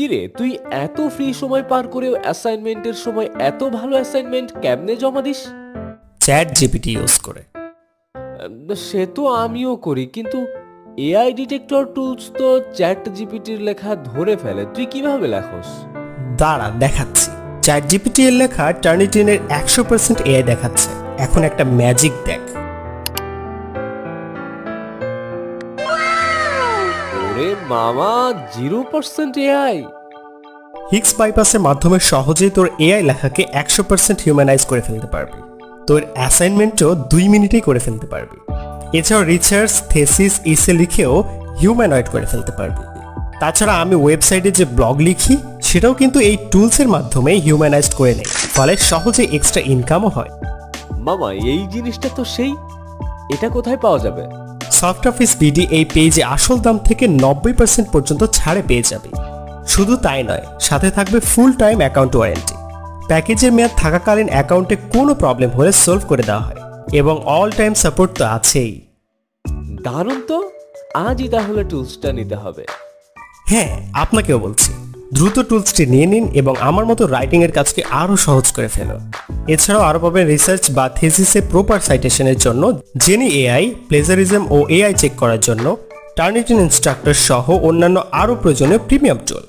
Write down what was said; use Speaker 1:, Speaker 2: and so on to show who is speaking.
Speaker 1: কিরে তুই এত ফ্রি সময় পার করেও অ্যাসাইনমেন্টের সময় এত ভালো অ্যাসাইনমেন্ট কেমনে জমা দিস?
Speaker 2: চ্যাট জিপিটি ইউজ করে।
Speaker 1: সে তো আমিও করি, কিন্তু এআই ডিটেক্টর টুলস তো চ্যাট জিপিটির লেখা ধরে ফেলে। তুই কিভাবে লেখস?
Speaker 2: দাঁড়া দেখাচ্ছি। চ্যাট জিপিটি এর লেখা টার্নিটিনের 100% এআই দেখাচ্ছে। এখন একটা ম্যাজিক দেখ।
Speaker 1: ওরে মামা, 0% এআই!
Speaker 2: হিগস বাইপাসের মাধ্যমে সহজেই তোর এআই লেখাকে 100% হিউম্যানাইজ করে ফেলতে পারবি। তোর অ্যাসাইনমেন্টও 2 মিনিটেই করে ফেলতে পারবি। এছাড়াও রিসার্চ থেসিস ইসে লিখেও হিউম্যানয়েড করে ফেলতে পারবি। তাছাড়া আমি ওয়েবসাইটে যে ব্লগ লিখি সেটাও কিন্তু এই টুলসের মাধ্যমে হিউম্যানাইজড করে নেই, ফলে সহজে এক্সট্রা ইনকামও হয়।
Speaker 1: মামা, এই জিনিসটা তো সেই, এটা কোথায় পাওয়া যাবে?
Speaker 2: সফট অফিস বিডি এই পেজে আসল দাম থেকে 90% পর্যন্ত ছাড়ে পেয়ে যাবে। শুধু তাই নয়, সাথে থাকবে ফুল টাইম অ্যাকাউন্ট ওয়ারেন্টি। প্যাকেজের মেয়াদ থাকাকালীন অ্যাকাউন্টে কোনো প্রবলেম হলে সলভ করে দেওয়া হয় এবং অল টাইম সাপোর্ট তো আছেই।
Speaker 1: দারুণ তো! আজই তাহলে টুলসটা নিতে হবে।
Speaker 2: হ্যাঁ, আপনাকেও বলছি, দ্রুত টুলসটি নিয়ে নিন এবং আমার মতো রাইটিং এর কাজকে আরো সহজ করে ফেলো। এছাড়াও আরো পাবেন রিসার্চ বা থিসিসে প্রপার সাইটেশনের জন্য জেনি এআই, প্লেজারিজম ও এআই চেক করার জন্য টার্নিটিন ইনস্ট্রাক্টর সহ অন্যান্য আরো প্রয়োজনীয় প্রিমিয়াম টুল।